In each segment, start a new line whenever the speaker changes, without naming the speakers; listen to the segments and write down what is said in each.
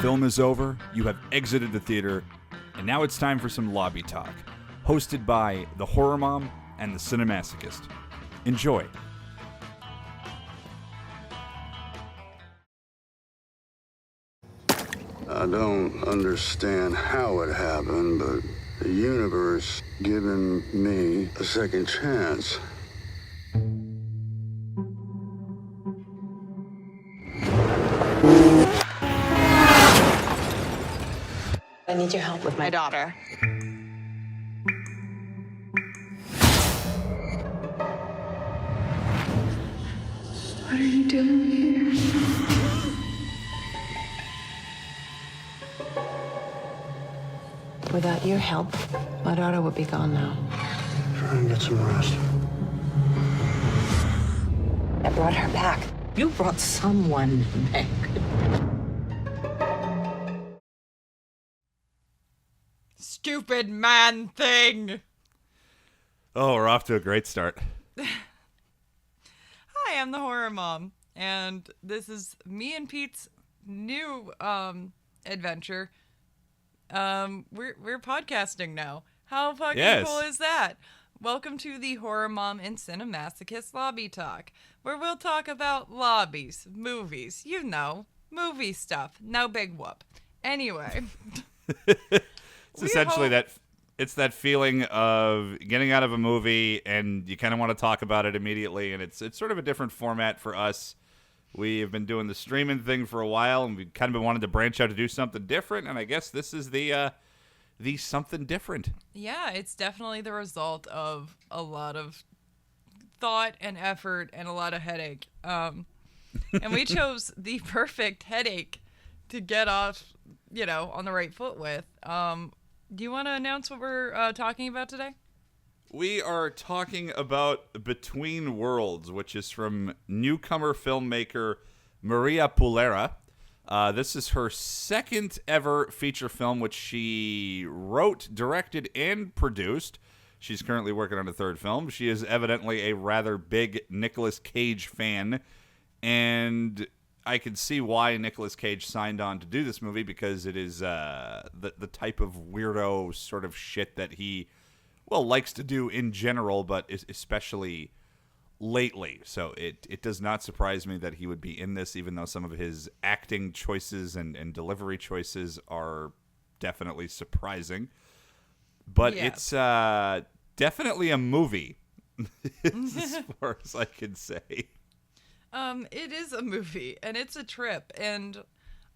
film is over, you have exited the theater, and now it's time for some lobby talk, hosted by the Horrormom and the CineMasochist. Enjoy.
I don't understand how it happened, but the universe given me a second chance.
I need your help with my daughter.
What are you doing here?
Without your help, my daughter would be gone now.
Try and get some rest.
I brought her back.
You brought someone back.
Stupid man thing.
Oh, we're off to a great start.
Hi, I'm the Horror Mom, and this is me and Pete's new adventure. We're podcasting now. How fucking cool is that? Welcome to the Horror Mom and CineMasochist Lobby Talk, where we'll talk about lobbies, movies, you know, movie stuff. No big whoop. Anyway.
It's essentially it's that feeling of getting out of a movie and you kind of want to talk about it immediately, and it's sort of a different format for us. We have been doing the streaming thing for a while, and we kind of been wanting to branch out to do something different, and I guess this is the something different.
Yeah, it's definitely the result of a lot of thought and effort and a lot of headache. And we chose the perfect headache to get off, on the right foot with. Do you want to announce what we're talking about today?
We are talking about Between Worlds, which is from newcomer filmmaker Maria Pulera. This is her second ever feature film, which she wrote, directed, and produced. She's currently working on a third film. She is evidently a rather big Nicolas Cage fan, and I can see why Nicolas Cage signed on to do this movie, because it is the type of weirdo sort of shit that he, likes to do in general, but especially lately. So it does not surprise me that he would be in this, even though some of his acting choices and delivery choices are definitely surprising. But It's definitely a movie, as far as I can say.
It is a movie, and it's a trip, and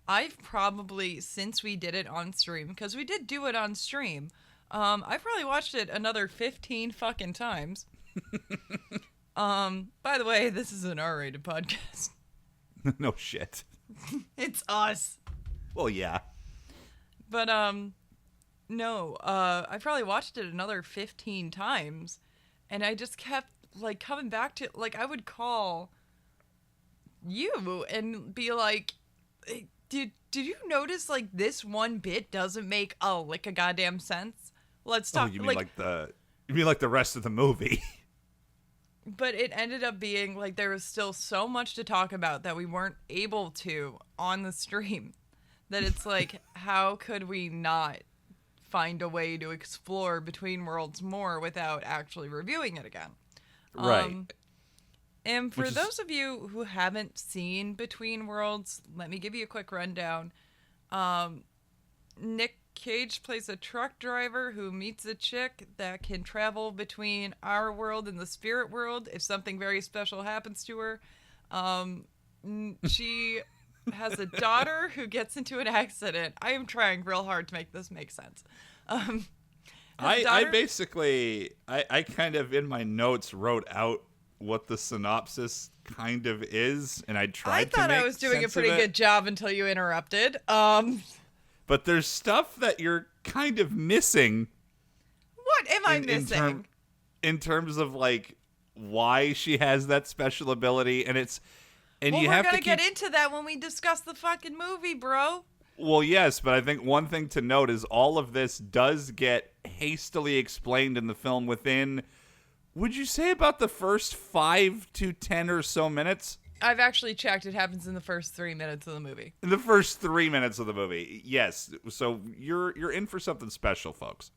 I've probably, since we did it on stream, because we did do it on stream, I've probably watched it another 15 fucking times. By the way, this is an R-rated podcast.
No shit.
It's us.
Well, yeah.
But, no, I probably watched it another 15 times, and I just kept, coming back to, I would call you and be like, hey, did you notice, this one bit doesn't make a lick of goddamn sense? Let's talk.
Oh, you mean the rest of the movie?
But it ended up being there was still so much to talk about that we weren't able to on the stream, that it's how could we not find a way to explore Between Worlds more without actually reviewing it again?
Right.
And for those of you who haven't seen Between Worlds, let me give you a quick rundown. Nick Cage plays a truck driver who meets a chick that can travel between our world and the spirit world if something very special happens to her. She has a daughter who gets into an accident. I am trying real hard to make this make sense.
I kind of in my notes wrote out what the synopsis kind of is, and I tried to make sense of it.
I thought I was doing a pretty good job until you interrupted.
But there's stuff that you're kind of missing.
What am I missing?
In terms of why she has that special ability, and
we're gonna get into that when we discuss the fucking movie, bro.
Well, yes, but I think one thing to note is all of this does get hastily explained in the film within, would you say, about the first 5 to 10 or so minutes?
I've actually checked. It happens in the first 3 minutes of the movie.
In the first 3 minutes of the movie, yes. So you're in for something special, folks.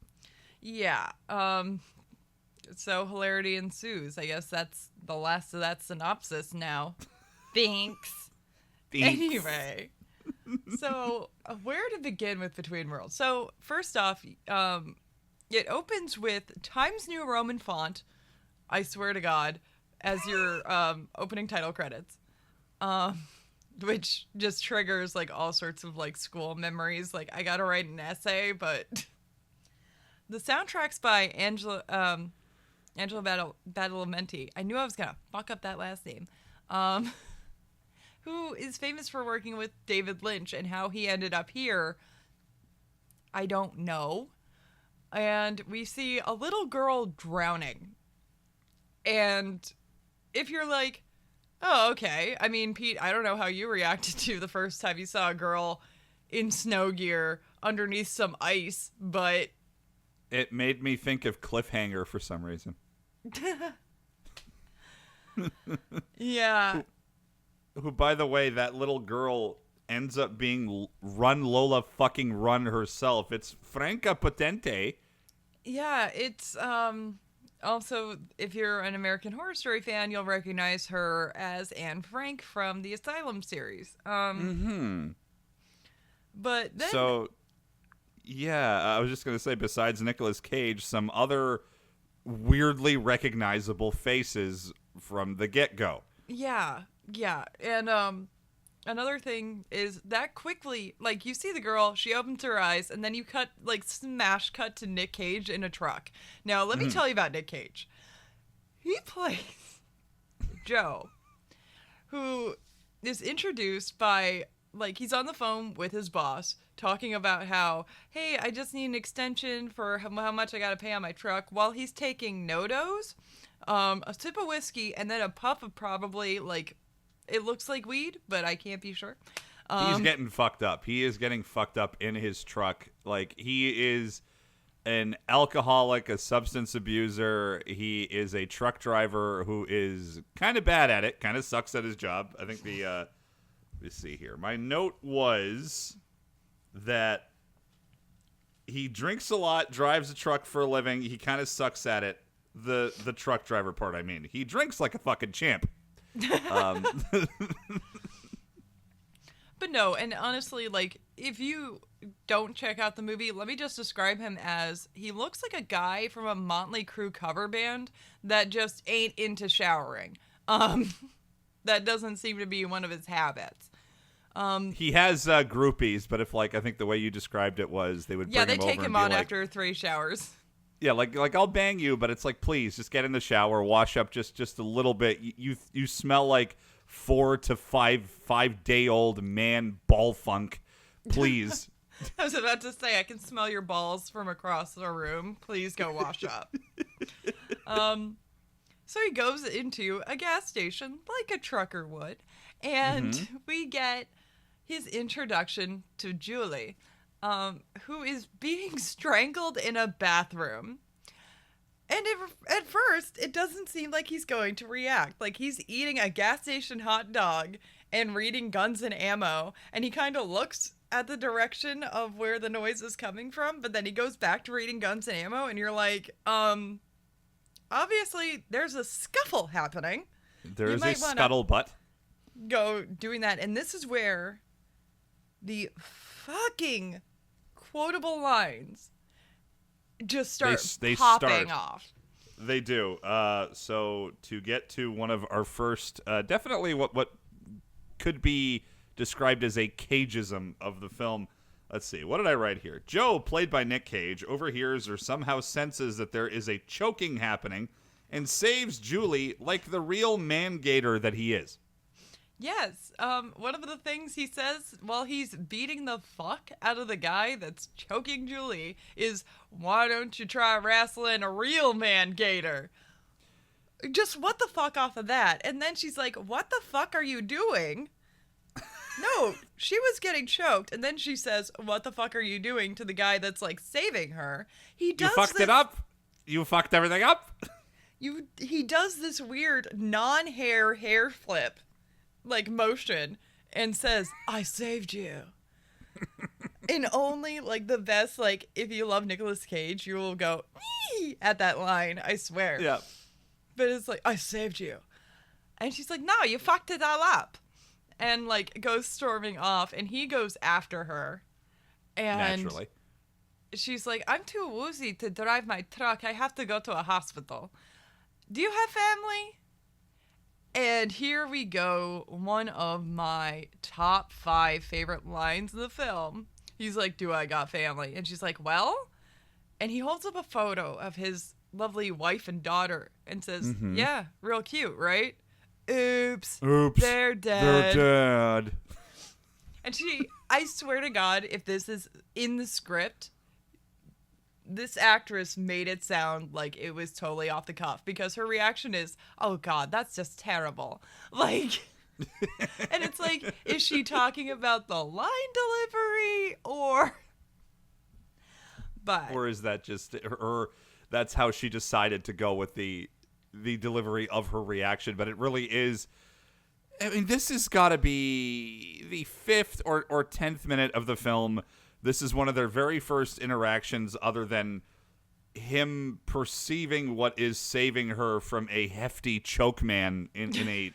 Yeah. So hilarity ensues. I guess that's the last of that synopsis now. Thanks. Anyway. So where to begin with Between Worlds? So first off, it opens with Times New Roman font, I swear to God, as your opening title credits. Which just triggers like all sorts of like school memories. Like I gotta write an essay, but the soundtrack's by Angela Badalamenti. I knew I was gonna fuck up that last name. Who is famous for working with David Lynch, and how he ended up here, I don't know. And we see a little girl drowning. And if you're like, oh, okay. I mean, Pete, I don't know how you reacted to the first time you saw a girl in snow gear underneath some ice, but...
It made me think of Cliffhanger for some reason.
Yeah.
Who, by the way, that little girl ends up being Run Lola fucking Run herself. It's Franca Potente.
Yeah, it's also, if you're an American Horror Story fan, you'll recognize her as Anne Frank from the Asylum series. But then...
So, yeah, I was just going to say, besides Nicolas Cage, some other weirdly recognizable faces from the get-go.
Yeah. And another thing is that quickly, like, you see the girl, she opens her eyes, and then you smash cut to Nick Cage in a truck. Now, let me tell you about Nick Cage. He plays Joe, who is introduced by, like, he's on the phone with his boss, talking about how, hey, I just need an extension for how much I gotta pay on my truck, while he's taking no-dos, a sip of whiskey, and then a puff of probably, like, it looks like weed, but I can't be sure.
He's getting fucked up. He is getting fucked up in his truck. Like, he is an alcoholic, a substance abuser. He is a truck driver who is kind of bad at it, kind of sucks at his job. I think let me see here. My note was that he drinks a lot, drives a truck for a living. He kind of sucks at it. The truck driver part, I mean. He drinks like a fucking champ.
But no, and honestly, like, if you don't check out the movie, let me just describe him as, he looks like a guy from a Motley Crue cover band that just ain't into showering. That doesn't seem to be one of his habits.
He has groupies, but if, like, I think the way you described it was they would bring him over.
Yeah, they take him on after 3 showers.
Yeah, like I'll bang you, but it's like, please, just get in the shower, wash up just a little bit. You smell like 4 to 5 day old man ball funk. Please.
I was about to say, I can smell your balls from across the room. Please go wash up. So he goes into a gas station like a trucker would, and we get his introduction to Julie. Who is being strangled in a bathroom. And at first, it doesn't seem like he's going to react. Like, he's eating a gas station hot dog and reading Guns and Ammo, and he kind of looks at the direction of where the noise is coming from, but then he goes back to reading Guns and Ammo, and you're like, obviously, there's a scuffle happening.
There's a scuttlebutt.
Go doing that, and this is where the fucking quotable lines just start popping off.
They do. So to get to one of our first, definitely what could be described as a Cageism of the film. Let's see. What did I write here? Joe, played by Nick Cage, overhears or somehow senses that there is a choking happening and saves Julie like the real man-gator that he is.
Yes, one of the things he says while he's beating the fuck out of the guy that's choking Julie is, why don't you try wrestling a real man-gator? Just what the fuck off of that? And then she's like, what the fuck are you doing? No, she was getting choked, and then she says, what the fuck are you doing to the guy that's, like, saving her? He does
You fucked it up? You fucked everything up?
He does this weird non-hair flip like motion and says, "I saved you." And only like the best, like if you love Nicolas Cage, you will go "Ee!" at that line, I swear.
Yeah.
But it's like, "I saved you." And she's like, "No, you fucked it all up." And like goes storming off, and he goes after her. And
Naturally.
she's like, "I'm too woozy to drive my truck. I have to go to a hospital. Do you have family?" And here we go. One of my top 5 favorite lines of the film. He's like, "Do I got family?" And she's like, "Well?" And he holds up a photo of his lovely wife and daughter and says, "Yeah, real cute, right? Oops. They're dead."
They're dead.
And I swear to God, if this is in the script, this actress made it sound like it was totally off the cuff, because her reaction is, "Oh God, that's just terrible." Like, and it's like, is she talking about the line delivery or
is that just or that's how she decided to go with the delivery of her reaction? But it really is. I mean, this has got to be the 5th or 10th minute of the film. This is one of their very first interactions, other than him perceiving what is saving her from a hefty choke man in a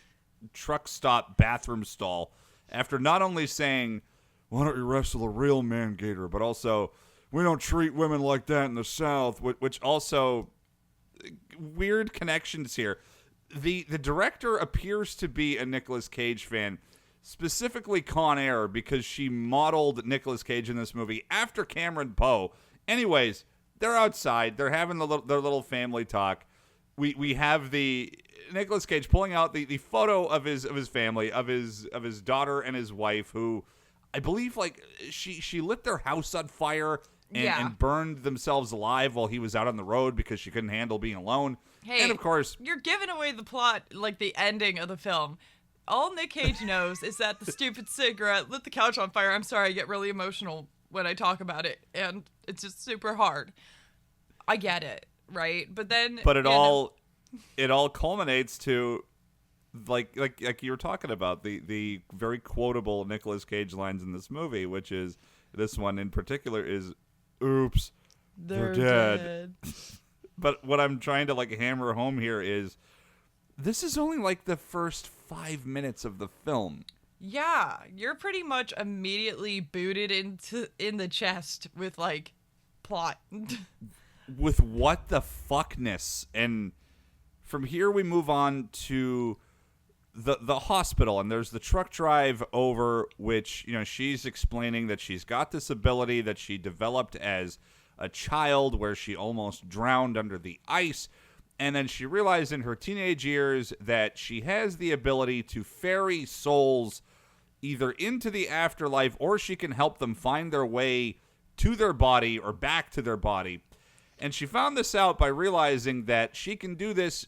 truck stop bathroom stall, after not only saying, "Why don't you wrestle a real man gator," but also, "We don't treat women like that in the South," which also weird connections here. The director appears to be a Nicolas Cage fan, specifically Con Air, because she modeled Nicolas Cage in this movie after Cameron Poe. Anyways, they're outside. They're having their little family talk. We have the Nicolas Cage pulling out the photo of his family, of his daughter and his wife, who I believe like she lit their house on fire and burned themselves alive while he was out on the road because she couldn't handle being alone.
Hey,
and of course,
you're giving away the plot, like the ending of the film. All Nick Cage knows is that the stupid cigarette lit the couch on fire. I'm sorry, I get really emotional when I talk about it, and it's just super hard. I get it, right? But it
all culminates to like you were talking about, the very quotable Nicolas Cage lines in this movie, which is, this one in particular is, "Oops, they're dead." But what I'm trying to like hammer home here is, this is only like the first 5 minutes of the film.
Yeah, you're pretty much immediately booted in the chest with like plot.
With what the fuckness. And from here we move on to the hospital, and there's the truck drive over, which, you know, she's explaining that she's got this ability that she developed as a child where she almost drowned under the ice. And then she realized in her teenage years that she has the ability to ferry souls either into the afterlife, or she can help them find their way to their body or back to their body. And she found this out by realizing that she can do this,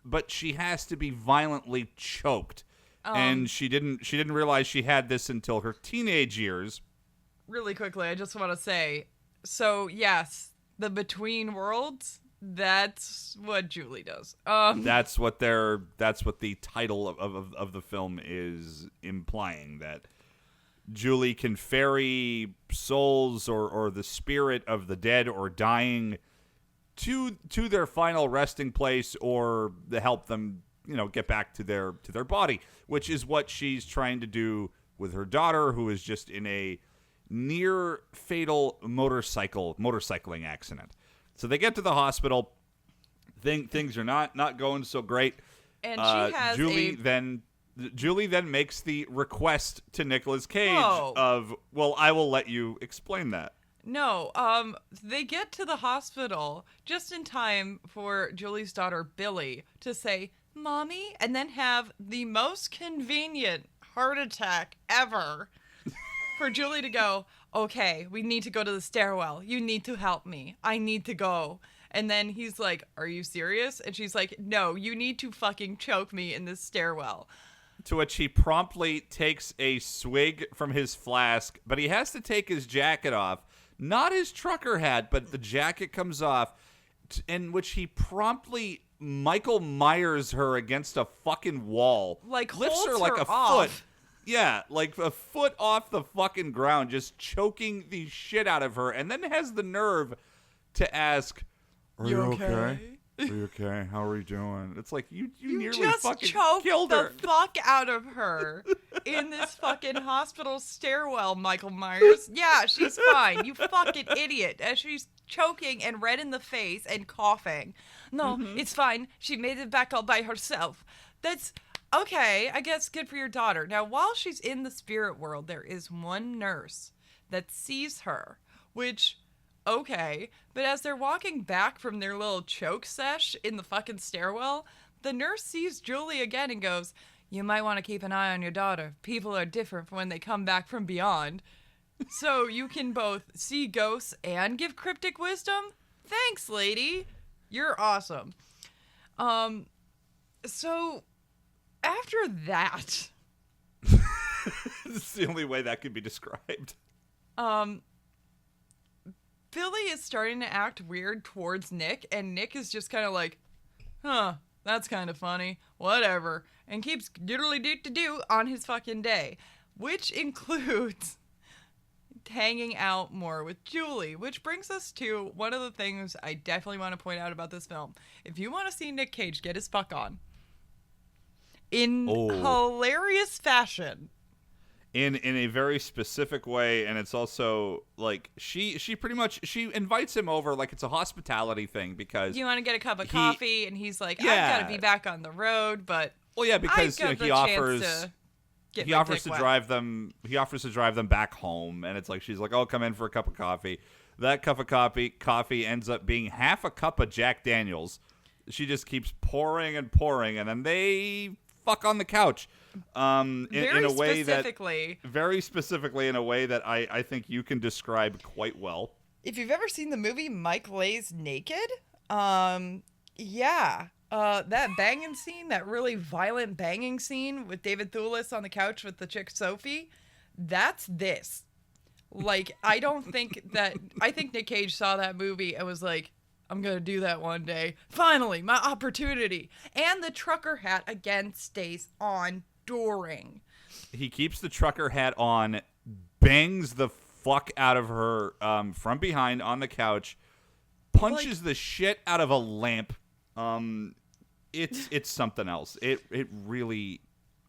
but she has to be violently choked. And she didn't realize she had this until her teenage years.
Really quickly, I just want to say, so yes, the between worlds, that's what Julie does.
That's what the title of the film is implying, that Julie can ferry souls or the spirit of the dead or dying to their final resting place, or to help them, you know, get back to their body, which is what she's trying to do with her daughter, who is just in a near fatal motorcycling accident. So they get to the hospital. Things are not going so great.
And she has
Julie then makes the request to Nicolas Cage
Whoa.
of, well, I will let you explain that.
No, they get to the hospital just in time for Julie's daughter, Billy, to say, "Mommy," and then have the most convenient heart attack ever for Julie to go, "Okay, we need to go to the stairwell. You need to help me. I need to go." And then he's like, "Are you serious?" And she's like, "No, you need to fucking choke me in this stairwell."
To which he promptly takes a swig from his flask, but he has to take his jacket off. Not his trucker hat, but the jacket comes off, in which he promptly Michael Myers her against a fucking wall.
Like,
lifts
holds
her like
her
a
off.
foot. Yeah, like a foot off the fucking ground, just choking the shit out of her, and then has the nerve to ask, "Are you okay? Are you okay? How are you doing?" It's like you nearly
just
fucking
choked
killed
the
her.
fuck out of her in this fucking hospital stairwell, Michael Myers. Yeah, she's fine. You fucking idiot. As she's choking and red in the face and coughing. No, it's fine. She made it back all by herself. That's okay. I guess good for your daughter. Now, while she's in the spirit world, there is one nurse that sees her, which, okay, but as they're walking back from their little choke sesh in the fucking stairwell, the nurse sees Julie again and goes, "You might want to keep an eye on your daughter. People are different when they come back from beyond. So you can both see ghosts and give cryptic wisdom? Thanks, lady. You're awesome." So after that,
It's the only way that could be described.
Billy is starting to act weird towards Nick, and Nick is just kind of like, "Huh, that's kind of funny, whatever," and keeps doodly-doo-to-do on his fucking day, which includes hanging out more with Julie, which brings us to one of the things I definitely want to point out about this film. If you want to see Nick Cage get his fuck on in hilarious fashion,
in a very specific way, and it's also like she pretty much she invites him over like it's a hospitality thing because
you want to get a cup of coffee, and he's like, "I've
Yeah.
got to be back on the road," but
because
I got the
he offers
chance to get
he
my
offers
dick
to
wet.
drive them back home, and it's like she's like, "Oh, come in for a cup of coffee." That cup of coffee ends up being half a cup of Jack Daniels. She just keeps pouring and pouring, and then they fuck on the couch. In a way very specifically in a way that I think you can describe quite well.
If you've ever seen the movie Mike Lays Naked, that banging scene, that really violent banging scene with David Thewlis on the couch with the chick Sophie, that's this. Like, I think Nick Cage saw that movie and was like, "I'm gonna do that one day. Finally, my opportunity." And the trucker hat again stays on during.
He keeps the trucker hat on, bangs the fuck out of her from behind on the couch, punches the shit out of a lamp. It's something else. It really,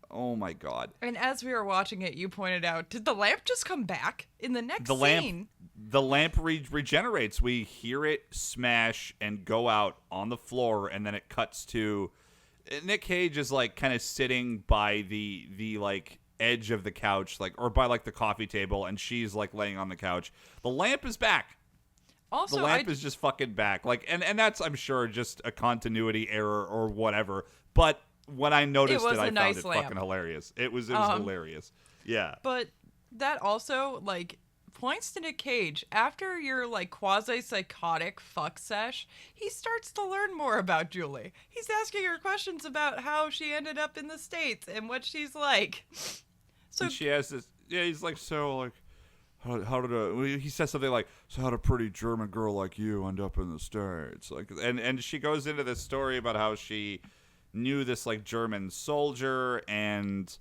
oh my god.
And as we were watching it, you pointed out, did the lamp just come back in the next scene?
The lamp regenerates. We hear it smash and go out on the floor, and then it cuts to Nick Cage is like kind of sitting by the like edge of the couch, like, or by like the coffee table, and she's like laying on the couch. The lamp is back.
Also,
the lamp is just fucking back. Like, and that's, I'm sure, just a continuity error or whatever. But when I noticed it, I found it fucking hilarious. It was hilarious. Yeah.
But that also, like, points to Nick Cage. After your, like, quasi-psychotic fuck sesh, he starts to learn more about Julie. He's asking her questions about how she ended up in the States and what she's like. So
and she has this, he's like, so, like, how did he says something like, so how did a pretty German girl like you end up in the States? Like, and she goes into this story about how she knew this, like, German soldier, and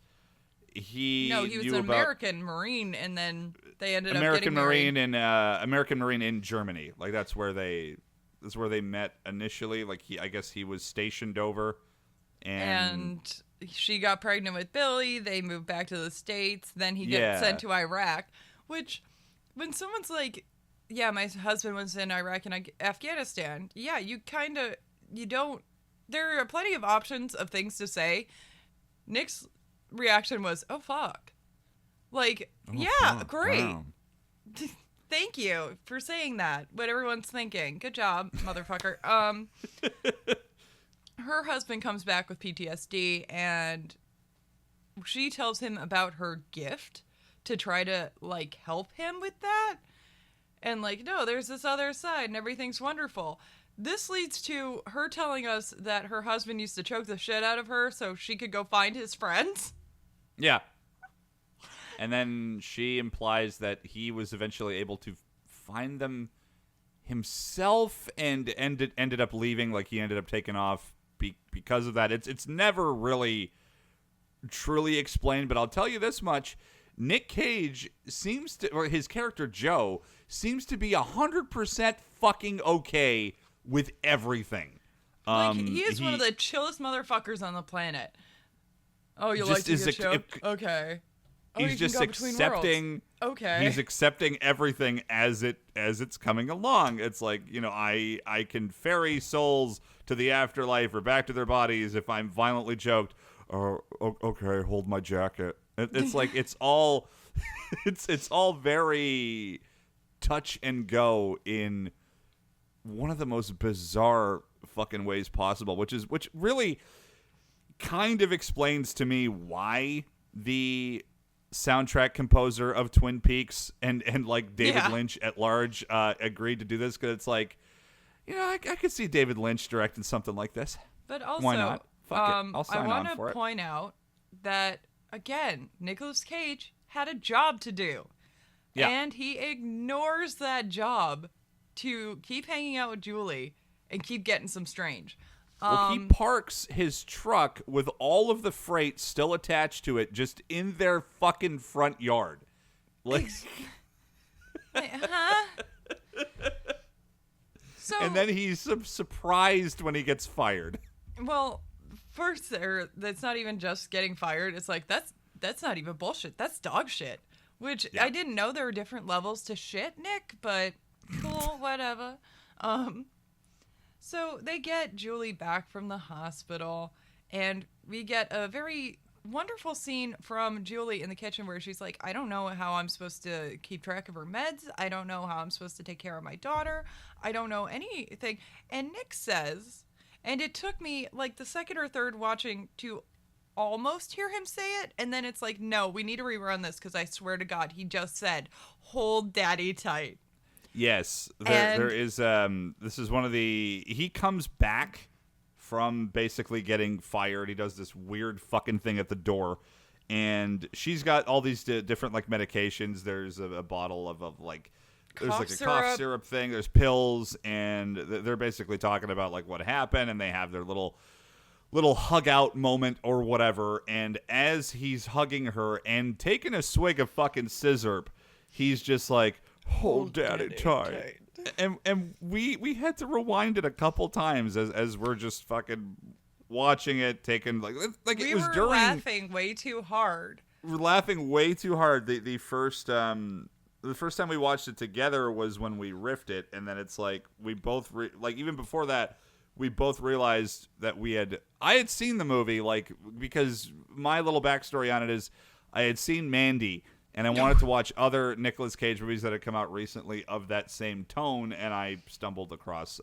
he
was an American Marine, and then they ended up getting
married. American Marine in Germany. Like, that's where they met initially. Like, I guess he was stationed over, and
she got pregnant with Billy. They moved back to the States. Then he gets sent to Iraq. Which, when someone's like, "Yeah, my husband was in Iraq and Afghanistan," yeah, you don't. There are plenty of options of things to say. Nick's reaction was, "Oh fuck," like, fuck. Great. Wow. Thank you for saying that. What everyone's thinking. Good job, motherfucker. Her husband comes back with PTSD, and she tells him about her gift to try to, like, help him with that. And, like, no, there's this other side and everything's wonderful. This leads to her telling us that her husband used to choke the shit out of her so she could go find his friends.
Yeah. And then she implies that he was eventually able to find them himself and ended up leaving. Like, he ended up taking off because of that. It's never really truly explained, but I'll tell you this much. Nick Cage or his character Joe seems to be 100% fucking okay with everything.
He is one of the chillest motherfuckers on the planet. Oh, you like to get choked? Okay. Oh,
he's just accepting.
Okay.
He's accepting everything as it's coming along. It's like, I can ferry souls to the afterlife or back to their bodies if I'm violently choked. Okay, hold my jacket. It's like it's all it's all very touch and go in one of the most bizarre fucking ways possible, which really kind of explains to me why the soundtrack composer of Twin Peaks and like David Lynch at large agreed to do this, because it's like, I could see David Lynch directing something like this.
But also,
why not? Fuck it. I'll sign on for it.
I want to point out that, again, Nicolas Cage had a job to do. Yeah. And he ignores that job to keep hanging out with Julie and keep getting some strange.
Well, he parks his truck with all of the freight still attached to it just in their fucking front yard. Like,
huh? So,
and then he's surprised when he gets fired.
Well, first that's not even just getting fired. It's like, that's not even bullshit. That's dog shit. Which I didn't know there were different levels to shit, Nick, but cool, whatever. So they get Julie back from the hospital, and we get a very wonderful scene from Julie in the kitchen where she's like, I don't know how I'm supposed to keep track of her meds. I don't know how I'm supposed to take care of my daughter. I don't know anything. And Nick says, and it took me like the second or third watching to almost hear him say it, and then it's like, no, we need to rerun this because I swear to God, he just said, hold daddy tight.
Yes, there is. This is one of he comes back from basically getting fired. He does this weird fucking thing at the door, and she's got all these different like medications. There's a bottle of like, there's like a cough syrup thing. There's pills, and they're basically talking about like what happened, and they have their little hug out moment or whatever. And as he's hugging her and taking a swig of fucking scissor, he's just like, hold daddy tight. And we had to rewind it a couple times as we're just fucking watching it, taking like it was during. We were
laughing way too hard.
We're laughing way too hard. The first time we watched it together was when we riffed it, and then it's like we both even before that we both realized that I had seen the movie, like, because my little backstory on it is I had seen Mandy. And I wanted to watch other Nicolas Cage movies that had come out recently of that same tone, and I stumbled across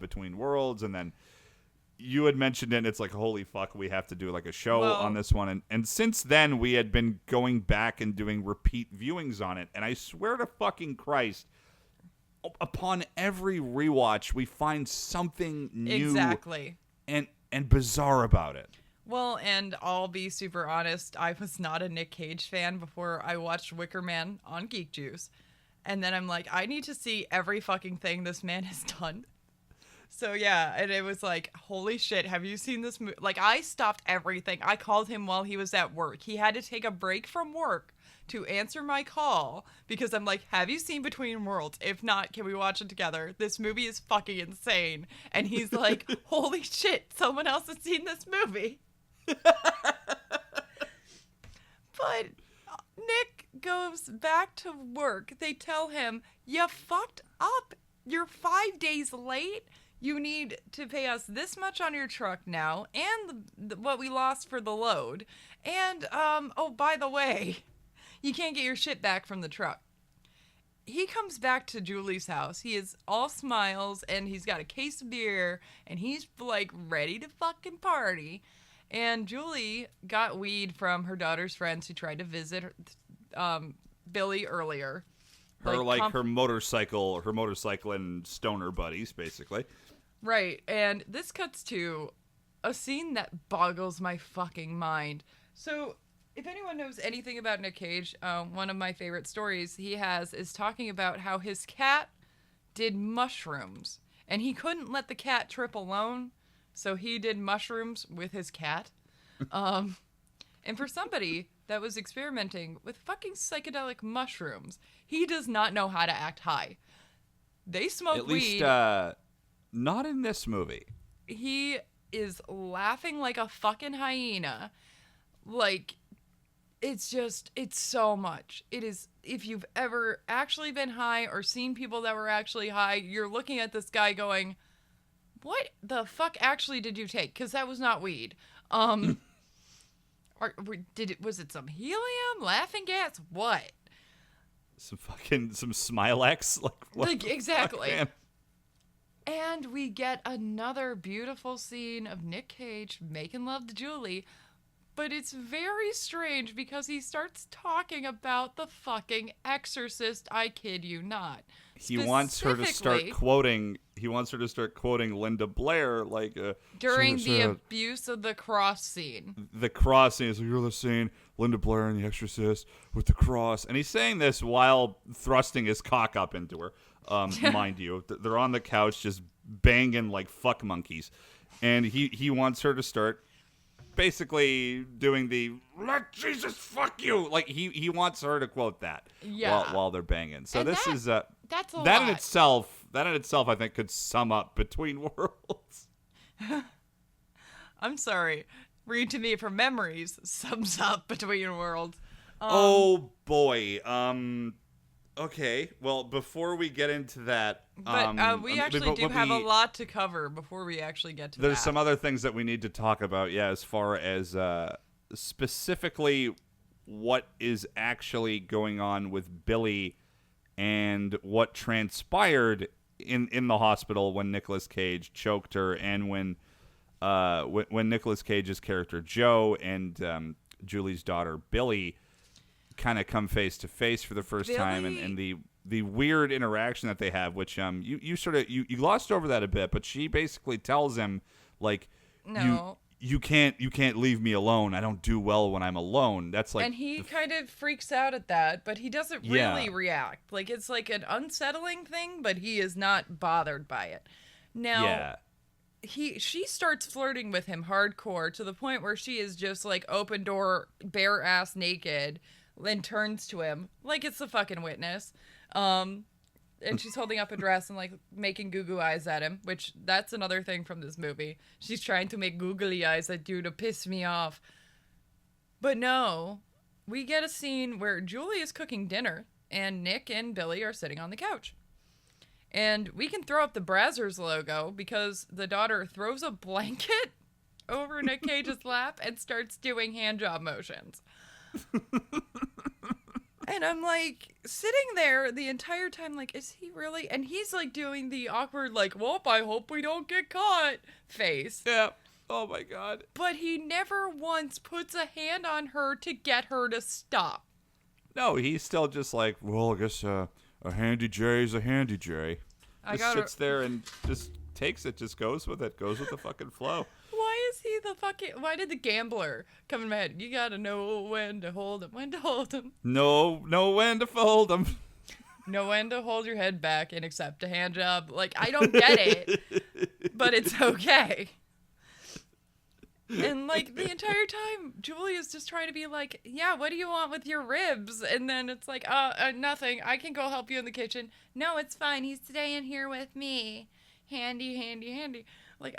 Between Worlds, and then you had mentioned it, and it's like, holy fuck, we have to do like a show on this one. And since then, we had been going back and doing repeat viewings on it, and I swear to fucking Christ, upon every rewatch, we find something new and bizarre about it.
Well, and I'll be super honest, I was not a Nick Cage fan before I watched Wicker Man on Geek Juice. And then I'm like, I need to see every fucking thing this man has done. So yeah, and it was like, holy shit, have you seen this movie? Like, I stopped everything. I called him while he was at work. He had to take a break from work to answer my call because I'm like, have you seen Between Worlds? If not, can we watch it together? This movie is fucking insane. And he's like, holy shit, someone else has seen this movie. But Nick goes back to work. They tell him, you fucked up. You're 5 days late. You need to pay us this much on your truck now, and what we lost for the load. And, oh, by the way, you can't get your shit back from the truck. He comes back to Julie's house. He is all smiles, and he's got a case of beer, and he's, like, ready to fucking party. And Julie got weed from her daughter's friends who tried to visit Billy earlier.
Her motorcycle and stoner buddies, basically.
Right, and this cuts to a scene that boggles my fucking mind. So, if anyone knows anything about Nick Cage, one of my favorite stories he has is talking about how his cat did mushrooms, and he couldn't let the cat trip alone, So he did mushrooms with his cat. And for somebody that was experimenting with fucking psychedelic mushrooms, he does not know how to act high. They smoke weed.
At least, not in this movie.
He is laughing like a fucking hyena. Like, it's so much. It is, if you've ever actually been high or seen people that were actually high, you're looking at this guy going, what the fuck actually did you take? Because that was not weed. Was it some helium, laughing gas? What?
Some Smilex?
Like exactly. Fuck, and we get another beautiful scene of Nick Cage making love to Julie, but it's very strange because he starts talking about the fucking Exorcist, I kid you not.
He wants her to start quoting Linda Blair
during the abuse of the cross scene.
The cross scene is you're the scene Linda Blair and the Exorcist with the cross, and he's saying this while thrusting his cock up into her. Mind you, they're on the couch just banging like fuck monkeys, and he wants her to start basically doing the "let Jesus fuck you," like he wants her to quote that while they're banging. So and this is
that's a
that
lot.
in itself I think could sum up Between Worlds.
I'm sorry, read to me from memories sums up Between Worlds.
Oh boy. Okay, well, before we get into that...
But we actually do have a lot to cover before we actually get to that.
There's some other things that we need to talk about, as far as specifically what is actually going on with Billy and what transpired in the hospital when Nicolas Cage choked her, and when Nicolas Cage's character Joe and Julie's daughter Billy kind of come face to face for the first time, and the weird interaction that they have, which you sort of you glossed over that a bit, but she basically tells him like,
no,
you can't leave me alone. I don't do well when I'm alone. That's like,
and he kind of freaks out at that, but he doesn't really react. Like, it's like an unsettling thing, but he is not bothered by it. Now, she starts flirting with him hardcore to the point where she is just like open door, bare ass naked, and turns to him like it's the fucking Witness. And she's holding up a dress and like making goo goo eyes at him, which that's another thing from this movie. She's trying to make googly eyes at you to piss me off. But no, we get a scene where Julie is cooking dinner and Nick and Billy are sitting on the couch. And we can throw up the Brazzers logo because the daughter throws a blanket over Nick Cage's lap and starts doing hand job motions. And I'm like sitting there the entire time like, is he really? And he's like doing the awkward like, well, I hope we don't get caught face.
Yeah. Oh my God.
But he never once puts a hand on her to get her to stop.
No, he's still just like, well, I guess a handy J is a handy J. Just sits there and just takes it, just goes with it, goes with the fucking flow.
Why did the gambler come in my head? You gotta know when to hold him, when to hold him.
Know when to fold him.
Know when to hold your head back and accept a hand job. Like, I don't get it, but it's okay. And, like, the entire time, Julia's just trying to be like, yeah, what do you want with your ribs? And then it's like, nothing. I can go help you in the kitchen. No, it's fine. He's staying here with me. Handy, handy, handy. Like,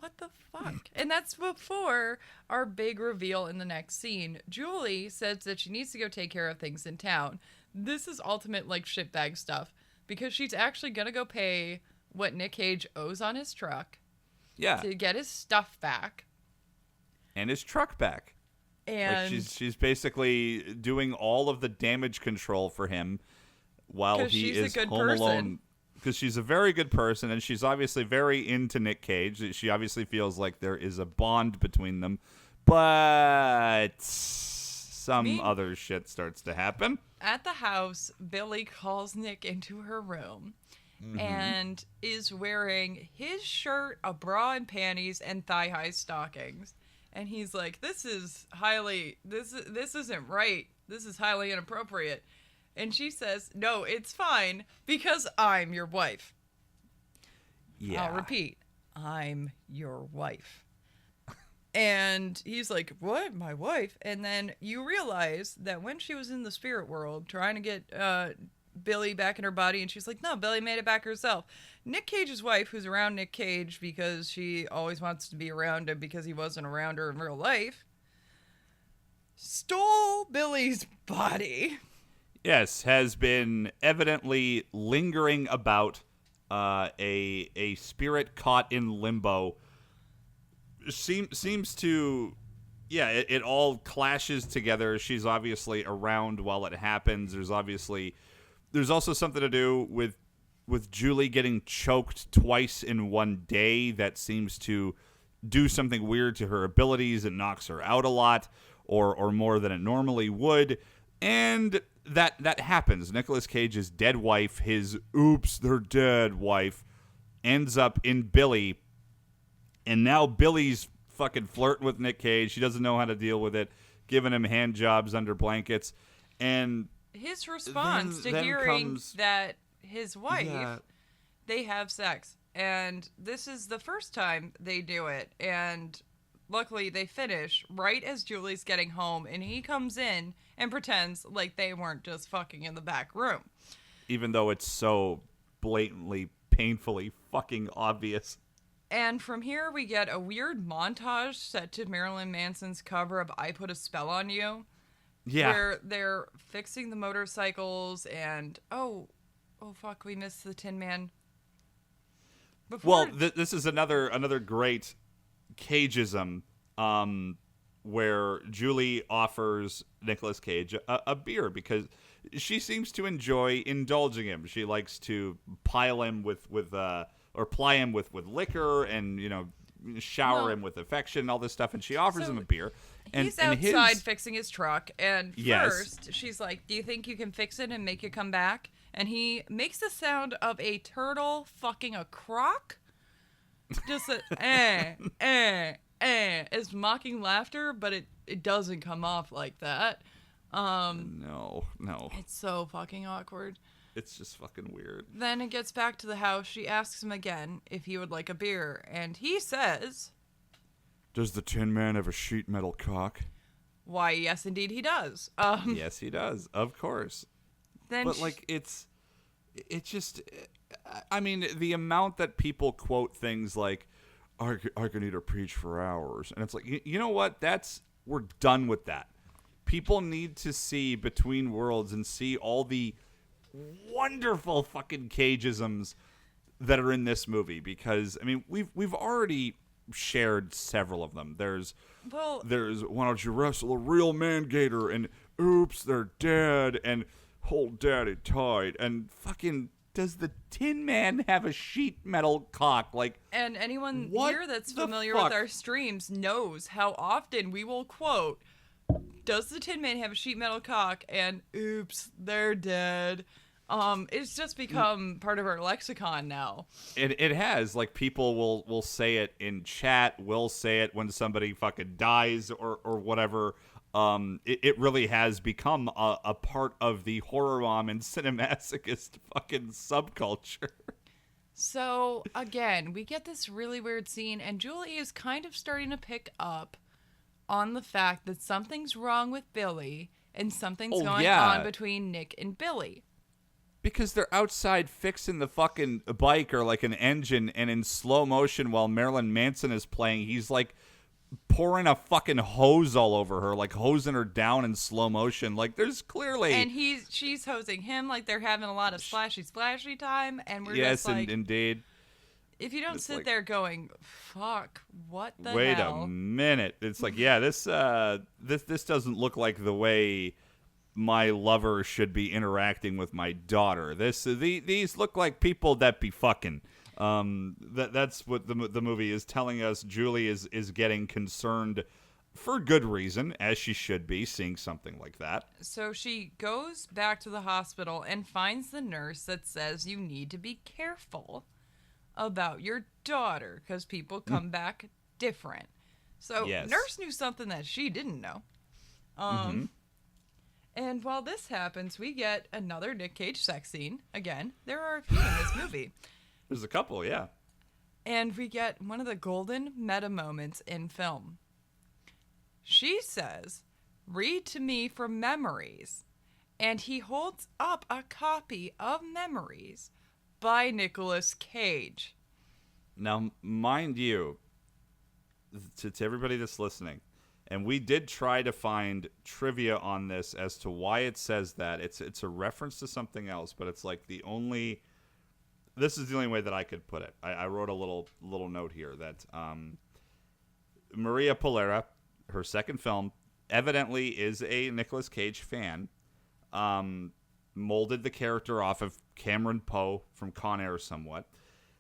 what the fuck? And that's before our big reveal in the next scene. Julie says that she needs to go take care of things in town. This is ultimate, like, shitbag stuff. Because she's actually gonna go pay what Nick Cage owes on his truck.
Yeah.
To get his stuff back.
And his truck back.
And
like she's basically doing all of the damage control for him while he is home alone. Because she's a very good person, and she's obviously very into Nick Cage. She obviously feels like there is a bond between them, but some other shit starts to happen.
At the house, Billy calls Nick into her room and is wearing his shirt, a bra and panties, and thigh-high stockings. And he's like, this isn't right. This is highly inappropriate. And she says, no, it's fine because I'm your wife.
Yeah.
I'll repeat. I'm your wife. And he's like, what? My wife? And then you realize that when she was in the spirit world trying to get Billy back in her body, and she's like, no, Billy made it back herself. Nick Cage's wife, who's around Nick Cage because she always wants to be around him because he wasn't around her in real life, stole Billy's body.
Yes, has been evidently lingering about a spirit caught in limbo. Seems to, yeah, it all clashes together. She's obviously around while it happens. There's also something to do with Julie getting choked twice in one day that seems to do something weird to her abilities. It knocks her out a lot, or more than it normally would. And that happens. Nicolas Cage's dead wife, his oops, they're dead wife, ends up in Billy. And now Billy's fucking flirting with Nick Cage. She doesn't know how to deal with it, giving him hand jobs under blankets. And
his response to hearing that his wife, they have sex. And this is the first time they do it. And luckily they finish right as Julie's getting home. And he comes in and pretends like they weren't just fucking in the back room.
Even though it's so blatantly, painfully fucking obvious.
And from here, we get a weird montage set to Marilyn Manson's cover of I Put a Spell on You.
Yeah.
Where they're fixing the motorcycles and, oh fuck, we missed the Tin Man.
This is another great Cageism, where Julie offers Nicolas Cage a beer because she seems to enjoy indulging him. She likes to ply him with liquor and, shower him with affection and all this stuff, and she offers him a beer. And
he's outside fixing his truck, and first she's like, do you think you can fix it and make it come back? And he makes the sound of a turtle fucking a croc. Just it's mocking laughter, but it doesn't come off like that.
No.
It's so fucking awkward.
It's just fucking weird.
Then it gets back to the house. She asks him again if he would like a beer, and he says,
does the Tin Man have a sheet metal cock?
Why, yes, indeed he does.
Yes, he does. Of course. But I mean, the amount that people quote things like, I can either preach for hours. And it's like, you know what? We're done with that. People need to see Between Worlds and see all the wonderful fucking Cageisms that are in this movie, because I mean we've already shared several of them. There's why don't you wrestle a real man gator, and oops, they're dead, and hold daddy tight, and fucking does the Tin Man have a sheet metal cock? Like,
and anyone here that's familiar with our streams knows how often we will quote, does the Tin Man have a sheet metal cock? And oops, they're dead. It's just become part of our lexicon now.
It has. Like, people will say it in chat, will say it when somebody fucking dies or whatever. It really has become a part of the Horrormom and CineMasochist fucking subculture.
So, again, we get this really weird scene, and Julie is kind of starting to pick up on the fact that something's wrong with Billy and something's going on between Nick and Billy.
Because they're outside fixing the fucking bike or like an engine, and in slow motion while Marilyn Manson is playing, he's like pouring a fucking hose all over her, like hosing her down in slow motion. Like, there's clearly...
And she's hosing him, like they're having a lot of splashy time, and we're just like...
Yes, indeed.
If you don't sit there going, fuck, what the hell?
Wait a minute. It's like, yeah, this doesn't look like the way my lover should be interacting with my daughter. These look like people that be fucking. That's what the movie is telling us. Julie is getting concerned for good reason, as she should be, seeing something like that.
So she goes back to the hospital and finds the nurse that says you need to be careful about your daughter because people come back different. So nurse knew something that she didn't know. And while this happens, we get another Nick Cage sex scene. Again, there are a few in this movie.
There's a couple, yeah.
And we get one of the golden meta moments in film. She says, "Read to me from Memories." And he holds up a copy of Memories by Nicolas Cage.
Now, mind you, to everybody that's listening, and we did try to find trivia on this as to why it says that. It's a reference to something else, but it's like this is the only way that I could put it. I wrote a little note here that Maria Polera, her second film, evidently is a Nicolas Cage fan. Molded the character off of Cameron Poe from Con Air somewhat.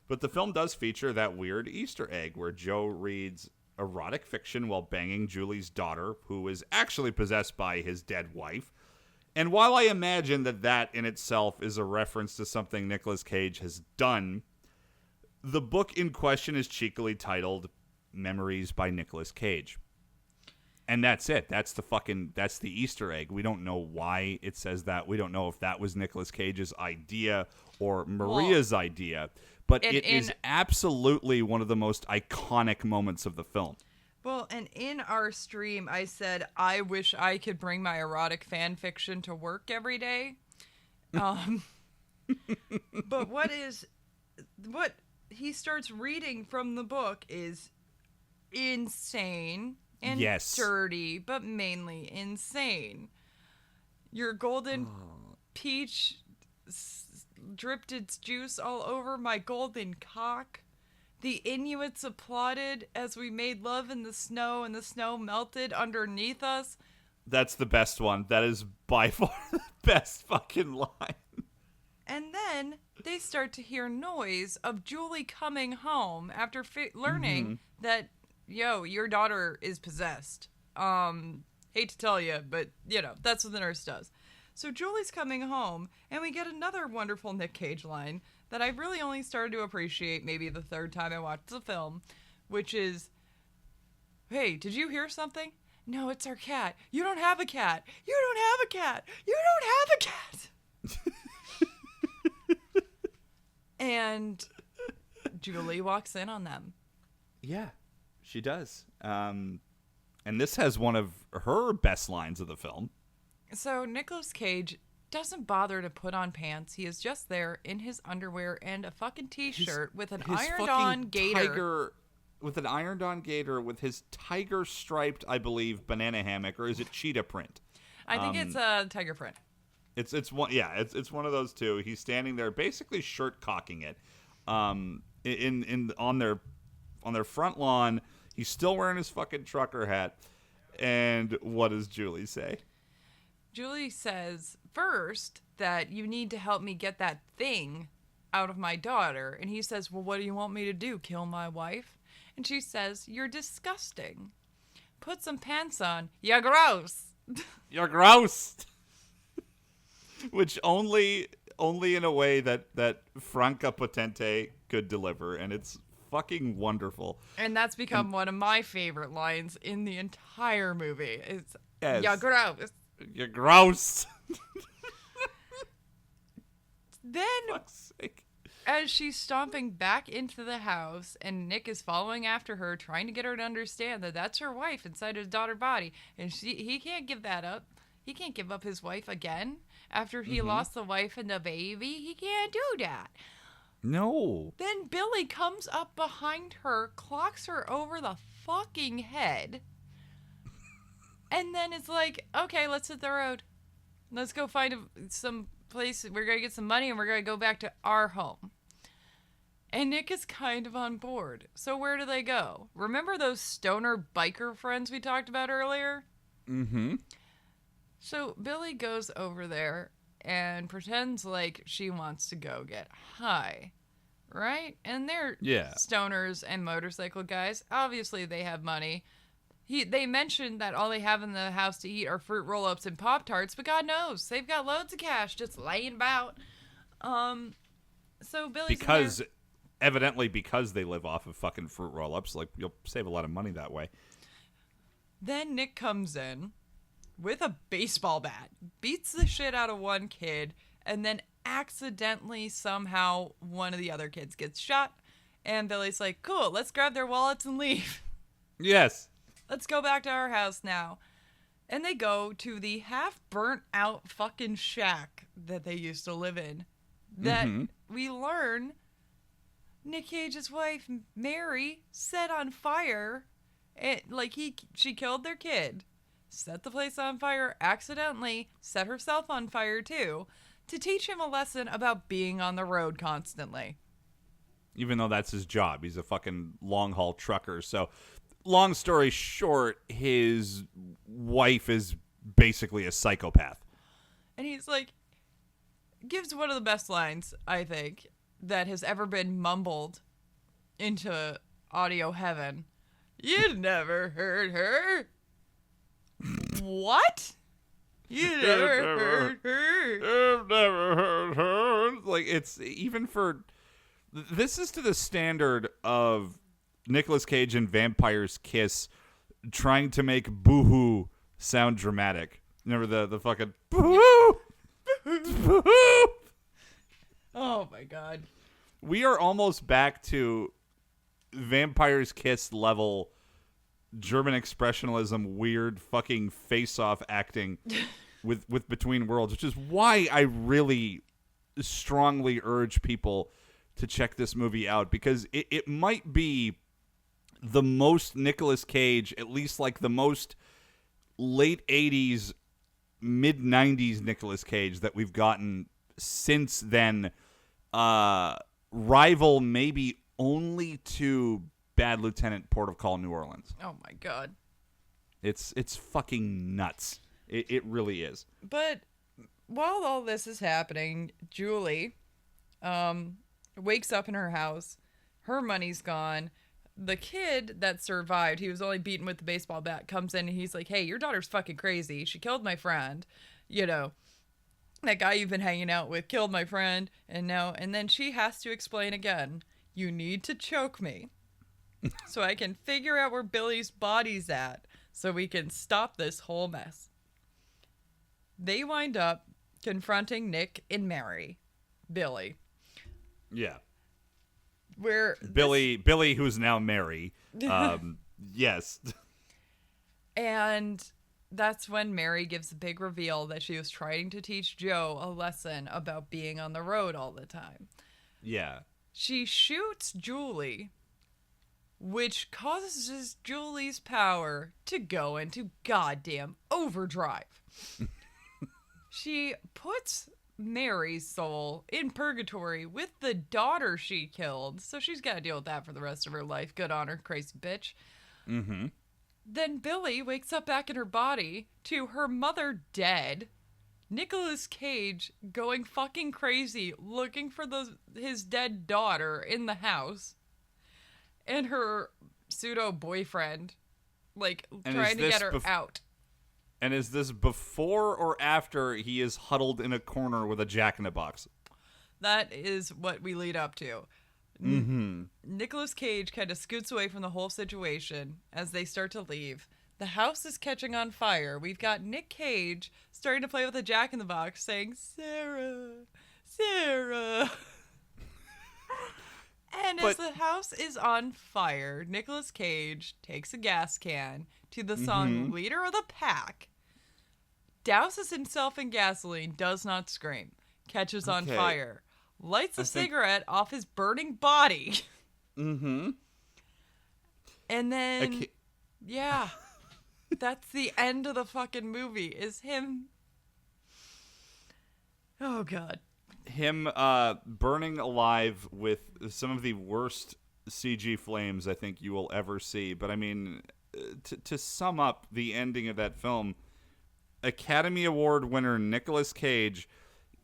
But the film does feature that weird Easter egg where Joe reads erotic fiction while banging Julie's daughter, who is actually possessed by his dead wife. And while I imagine that in itself is a reference to something Nicolas Cage has done, the book in question is cheekily titled Memories by Nicolas Cage. And that's it. That's the Easter egg. We don't know why it says that. We don't know if that was Nicolas Cage's idea or Maria's idea. But it is absolutely one of the most iconic moments of the film.
Well, and in our stream, I said, I wish I could bring my erotic fan fiction to work every day. But what he starts reading from the book is insane and dirty, but mainly insane. Your golden peach dripped its juice all over my golden cock. The Inuits applauded as we made love in the snow, and the snow melted underneath us.
That's the best one. That is by far the best fucking line.
And then they start to hear noise of Julie coming home after learning that, your daughter is possessed. Hate to tell you, but, that's what the nurse does. So Julie's coming home, and we get another wonderful Nick Cage line that I really only started to appreciate maybe the third time I watched the film, which is, "Hey, did you hear something? No, it's our cat. You don't have a cat. You don't have a cat. You don't have a cat." And Julie walks in on them.
Yeah, she does. And this has one of her best lines of the film.
So Nicolas Cage doesn't bother to put on pants. He is just there in his underwear and a fucking t-shirt with an ironed-on gator.
With an ironed-on gator with his tiger-striped, I believe, banana hammock, or is it cheetah print?
I think it's tiger print.
It's one one of those two. He's standing there, basically shirt cocking it, on their front lawn. He's still wearing his fucking trucker hat. And what does Julie say?
Julie says, first, that you need to help me get that thing out of my daughter. And he says, well, what do you want me to do? Kill my wife? And she says, you're disgusting. Put some pants on. You're gross.
You're gross. Which only in a way that Franca Potente could deliver. And it's fucking wonderful.
And that's become one of my favorite lines in the entire movie. It's,
yes.
You're gross.
You're gross.
Then, as she's stomping back into the house, and Nick is following after her, trying to get her to understand that that's her wife inside his daughter's body, and he can't give that up. He can't give up his wife again after he lost the wife and the baby. He can't do that.
No.
Then Billy comes up behind her, clocks her over the fucking head. And then it's like, okay, let's hit the road. Let's go find some place. We're going to get some money and we're going to go back to our home. And Nick is kind of on board. So where do they go? Remember those stoner biker friends we talked about earlier?
Mm-hmm.
So Billy goes over there and pretends like she wants to go get high. Right? And they're stoners and motorcycle guys. Obviously they have money. They mentioned that all they have in the house to eat are fruit roll-ups and Pop-Tarts, but God knows, they've got loads of cash just laying about. So Billy's
evidently because they live off of fucking fruit roll-ups, like, you'll save a lot of money that way.
Then Nick comes in with a baseball bat, beats the shit out of one kid, and then accidentally somehow one of the other kids gets shot, And Billy's like, cool, let's grab their wallets and leave.
Yes.
Let's go back to our house now. And they go to the half burnt out fucking shack that they used to live in. That we learn Nick Cage's wife, Mary, set on fire. She killed their kid. Set the place on fire accidentally. Set herself on fire too. To teach him a lesson about being on the road constantly.
Even though that's his job. He's a fucking long-haul trucker. So, long story short, his wife is basically a psychopath.
And he's like, gives one of the best lines, I think, that has ever been mumbled into audio heaven. You never heard her. What? You never heard her.
I've never heard her. Like, it's even for... This is to the standard of Nicolas Cage and Vampire's Kiss trying to make boo-hoo sound dramatic. Remember the fucking boo-hoo? Boo-hoo!
Oh, my God.
We are almost back to Vampire's Kiss level German expressionism, weird fucking face-off acting with Between Worlds, which is why I really strongly urge people to check this movie out, because it might be the most Nicolas Cage, at least like the most late 80s, mid 90s Nicolas Cage that we've gotten since then. Rival maybe only to Bad Lieutenant, Port of Call, New Orleans.
Oh, my God.
It's fucking nuts. It really is.
But while all this is happening, Julie wakes up in her house. Her money's gone. The kid that survived, he was only beaten with the baseball bat, comes in and he's like, hey, your daughter's fucking crazy. She killed my friend. You know, that guy you've been hanging out with killed my friend. And then she has to explain again, you need to choke me so I can figure out where Billy's body's at so we can stop this whole mess. They wind up confronting Nick and Mary. Billy.
Yeah.
Where
Billy, who's now Mary. Yes.
And that's when Mary gives the big reveal that she was trying to teach Joe a lesson about being on the road all the time.
Yeah.
She shoots Julie, which causes Julie's power to go into goddamn overdrive. She puts Mary's soul in purgatory with the daughter she killed, so she's got to deal with that for the rest of her life. Good on her, crazy bitch.
Mm-hmm.
Then Billy wakes up back in her body to her mother dead, Nicolas Cage going fucking crazy looking for his dead daughter in the house, and her pseudo-boyfriend trying to get her out.
And is this before or after he is huddled in a corner with a jack-in-the-box?
That is what we lead up to.
Mm-hmm.
Nicolas Cage kind of scoots away from the whole situation as they start to leave. The house is catching on fire. We've got Nick Cage starting to play with a jack-in-the-box saying, Sarah, Sarah. And as the house is on fire, Nicolas Cage takes a gas can to the song Leader of the Pack, douses himself in gasoline, does not scream, catches on fire, lights a cigarette off his burning body.
Mm-hmm.
And then, yeah, that's the end of the fucking movie, is him. Oh, God.
Him burning alive with some of the worst CG flames I think you will ever see. But I mean, to sum up the ending of that film, Academy Award winner Nicolas Cage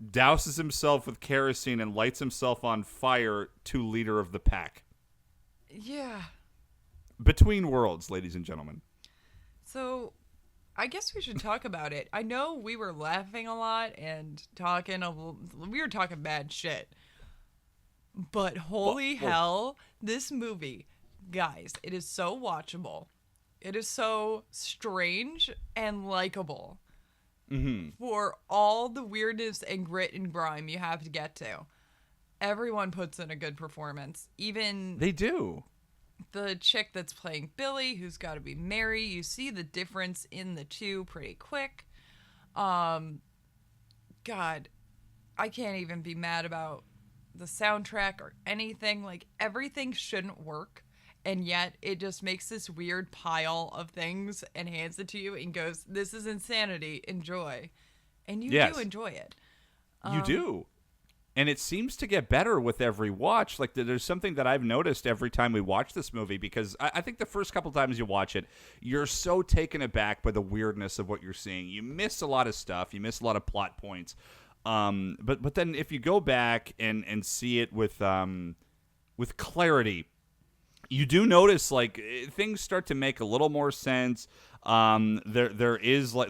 douses himself with kerosene and lights himself on fire to Leader of the Pack.
Yeah.
Between Worlds, ladies and gentlemen.
So, I guess we should talk about it. I know we were laughing a lot and we were talking bad shit. But holy hell, this movie, guys, it is so watchable. It is so strange and likable for all the weirdness and grit and grime you have to get to. everyone puts in a good performance. Even
they do.
The chick that's playing Billy, who's got to be Mary, you see the difference in the two pretty quick. God, I can't even be mad about the soundtrack or anything. Like, everything shouldn't work, and yet it just makes this weird pile of things and hands it to you and goes, this is insanity, enjoy. And you do enjoy it.
You do. And it seems to get better with every watch. Like, there's something that I've noticed every time we watch this movie, because I think the first couple times you watch it, you're so taken aback by the weirdness of what you're seeing. You miss a lot of stuff. You miss a lot of plot points. But then if you go back and see it with clarity, you do notice, like, things start to make a little more sense. There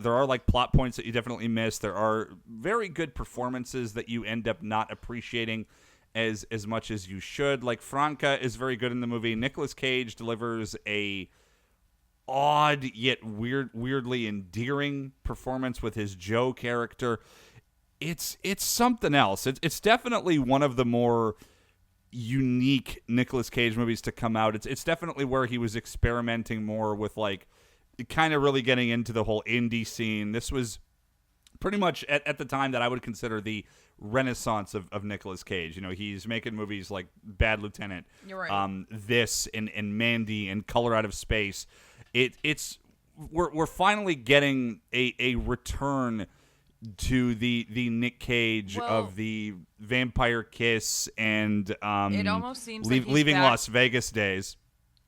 are like plot points that you definitely miss. There are very good performances that you end up not appreciating as much as you should. Like, Franca is very good in the movie. Nicolas Cage delivers a odd yet weirdly endearing performance with his Joe character. It's something else. It's definitely one of the more unique Nicolas Cage movies to come out. It's definitely where he was experimenting more with, like, kind of really getting into the whole indie scene. This was pretty much at the time that I would consider the renaissance of Nicolas Cage. You know, he's making movies like Bad Lieutenant,
You're right.
this and Mandy and Color Out of Space. We're finally getting a return to the Nick Cage of the Vampire Kiss and
it almost seems like
leaving Las Vegas days.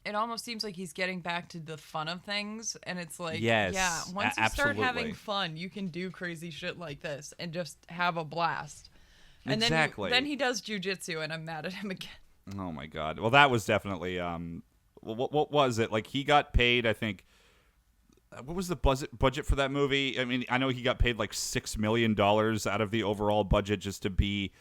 It almost seems like he's getting back to the fun of things, and it's like,
yes,
once you start having fun, you can do crazy shit like this and just have a blast. And
exactly.
Then he does jujitsu, and I'm mad at him again.
Oh my god! Well, that was definitely what was it? Like, he got paid, I think. What was the budget for that movie? I mean, I know he got paid like $6 million out of the overall budget just to be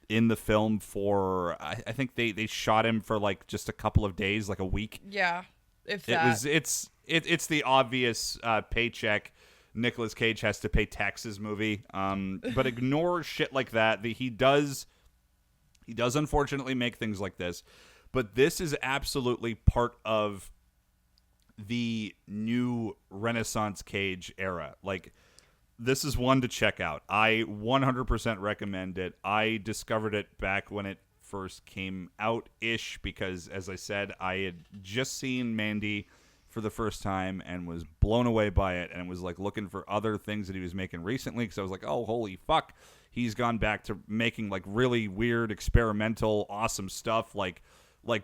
in the film for, I think they shot him for like just a couple of days, like a week.
Yeah, if that.
It's the obvious paycheck Nicolas Cage has to pay taxes movie. But ignore shit like that. He does unfortunately make things like this, but this is absolutely part of the new Renaissance Cage era. Like, this is one to check out. I 100% recommend it. I discovered it back when it first came out-ish because, as I said, I had just seen Mandy for the first time and was blown away by it, and was like looking for other things that he was making recently, because I was like, oh, holy fuck, he's gone back to making like really weird, experimental, awesome stuff, like I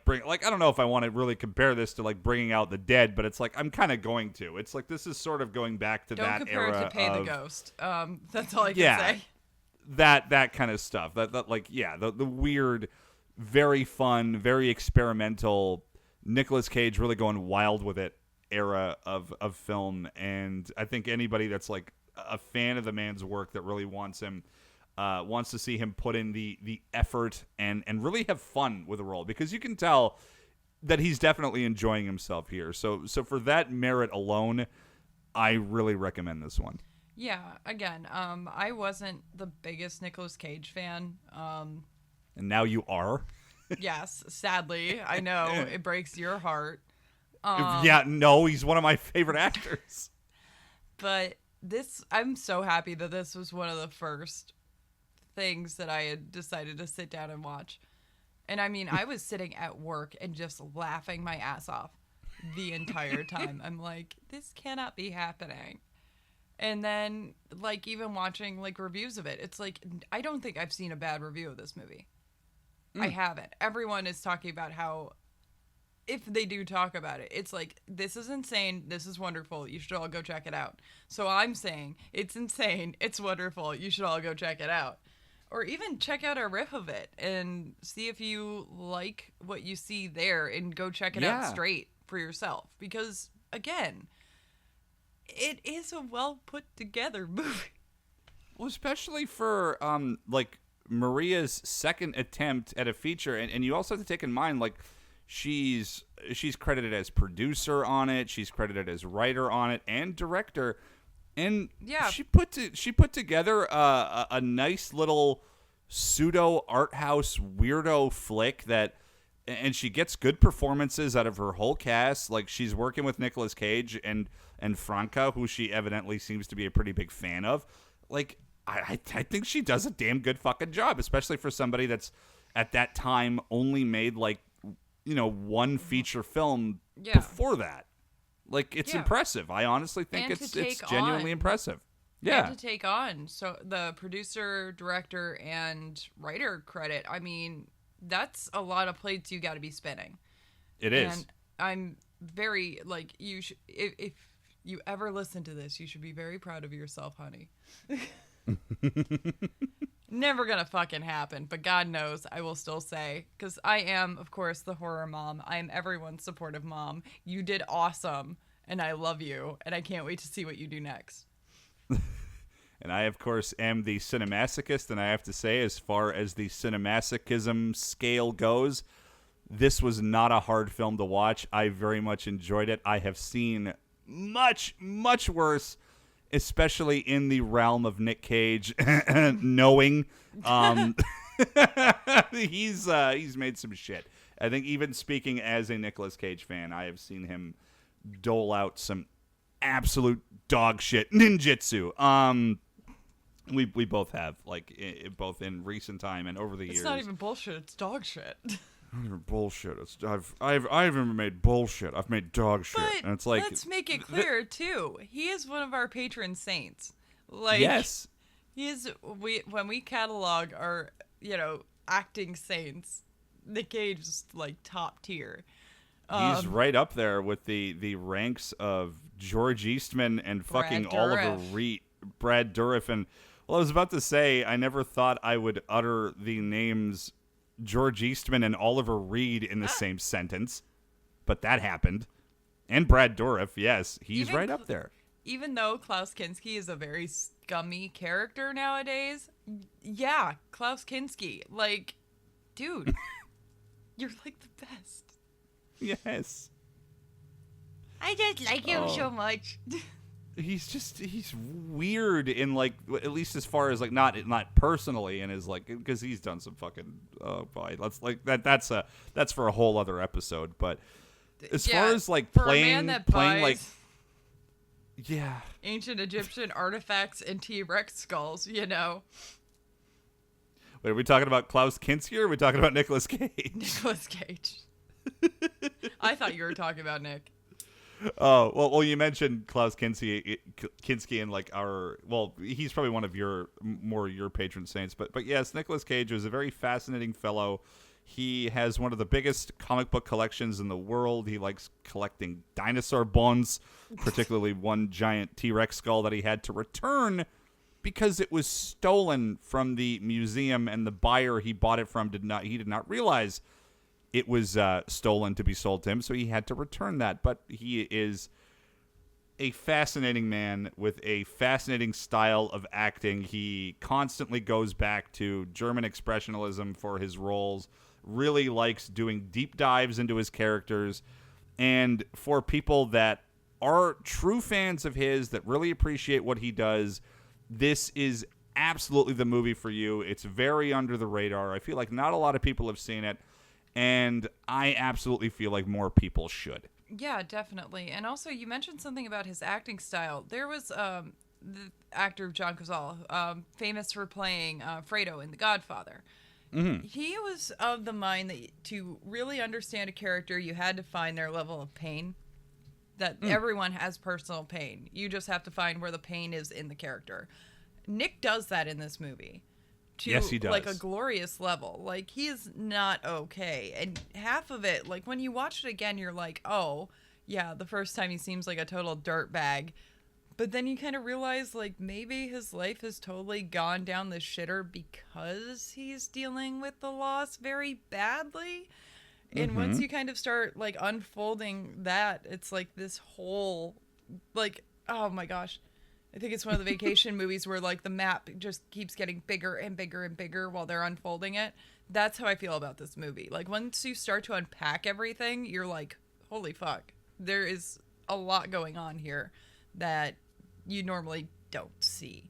don't know if I want to really compare this to like Bringing Out the Dead, but it's like I'm kind of going to. It's like this is sort of going back to
Don't
that
compare
era
it to Pay the Ghost. That's all I can say.
That kind of stuff. The weird, very fun, very experimental, Nicolas Cage really going wild with it era of film. And I think anybody that's like a fan of the man's work that really wants to see him put in the effort and really have fun with the role, because you can tell that he's definitely enjoying himself here. So for that merit alone, I really recommend this one.
Yeah, again, I wasn't the biggest Nicolas Cage fan.
And now you are?
Yes, sadly. I know, it breaks your heart.
Yeah, no, he's one of my favorite actors.
But I'm so happy that this was one of the first things that I had decided to sit down and watch. And I mean, I was sitting at work and just laughing my ass off the entire time. I'm like, this cannot be happening. And then, like, even watching like reviews of it, it's like, I don't think I've seen a bad review of this movie. I haven't. Everyone is talking about how, if they do talk about it, it's like, this is insane, this is wonderful, you should all go check it out. So I'm saying, it's insane, it's wonderful, you should all go check it out. Or even check out a riff of it and see if you like what you see there, and go check it out straight for yourself. Because, again, it is a well put together movie.
Well, especially for like Maria's second attempt at a feature, and you also have to take in mind, like, she's credited as producer on it, she's credited as writer on it, and director. And she put together a nice little pseudo art house weirdo flick and she gets good performances out of her whole cast. Like, she's working with Nicolas Cage and Franca, who she evidently seems to be a pretty big fan of. Like, I think she does a damn good fucking job, especially for somebody that's at that time only made like, one feature film before that. Like, it's impressive. I honestly think it's genuinely impressive. Yeah.
And to take on the producer, director, and writer credit. I mean, that's a lot of plates you got to be spinning.
It is.
And I'm very, like, if you ever listen to this, you should be very proud of yourself, honey. Never gonna fucking happen, but God knows I will still say, because I am, of course, the horror mom. I am everyone's supportive mom. You did awesome, and I love you, and I can't wait to see what you do next.
And I, of course, am the CineMasochist, and I have to say, as far as the cinemasochism scale goes, this was not a hard film to watch. I very much enjoyed it. I have seen much, much worse, especially in the realm of Nick Cage knowing he's made some shit. I think even speaking as a Nicolas Cage fan, I have seen him dole out some absolute dog shit ninjutsu. We both have, like, both in recent time and over the years.
It's not even bullshit. It's dog shit.
Bullshit. I've never made bullshit. I've made dog shit.
But
and it's like,
let's make it clear too. He is one of our patron saints. Like,
yes,
he is. When we catalog our acting saints, Nick Cage is like top tier.
He's right up there with the ranks of George Eastman and fucking Oliver Reed, Brad Dourif, and I was about to say, I never thought I would utter the names George Eastman and Oliver Reed in the same sentence, but that happened. And Brad Dourif, yes, he's right up there.
Even though Klaus Kinski is a very scummy character nowadays, yeah, Klaus Kinski, like, dude, you're like the best.
Yes.
I just like him so much.
He's weird in, like, at least as far as, like, not personally, and is like, because he's done some fucking let's like that's for a whole other episode. But as far as like playing like, yeah,
ancient Egyptian artifacts and T-Rex skulls,
Wait, are we talking about Klaus Kinski or are we talking about Nicolas Cage?
Nicolas Cage. I thought you were talking about Nick.
Oh, well, you mentioned Klaus Kinski and like he's probably one of your patron saints, but yes, Nicolas Cage was a very fascinating fellow. He has one of the biggest comic book collections in the world. He likes collecting dinosaur bones, particularly one giant T-Rex skull that he had to return because it was stolen from the museum, and the buyer he bought it from did not realize it was stolen to be sold to him, so he had to return that. But he is a fascinating man with a fascinating style of acting. He constantly goes back to German expressionism for his roles, really likes doing deep dives into his characters, and for people that are true fans of his, that really appreciate what he does, this is absolutely the movie for you. It's very under the radar. I feel like not a lot of people have seen it, and I absolutely feel like more people should.
Yeah, definitely. And also, you mentioned something about his acting style. There was the actor John Cazale, famous for playing Fredo in The Godfather. Mm-hmm. He was of the mind that to really understand a character, you had to find their level of pain. That everyone has personal pain. You just have to find where the pain is in the character. Nick does that in this movie.
Yes, he does.
Like a glorious level. Like, he is not okay. And half of it, like, when you watch it again, you're like, oh, yeah, the first time he seems like a total dirtbag. But then you kind of realize, like, maybe his life has totally gone down the shitter because he's dealing with the loss very badly. And once you kind of start, like, unfolding that, it's like this whole, like, oh my gosh. I think it's one of the vacation movies where, like, the map just keeps getting bigger and bigger and bigger while they're unfolding it. That's how I feel about this movie. Like, once you start to unpack everything, you're like, holy fuck. There is a lot going on here that you normally don't see.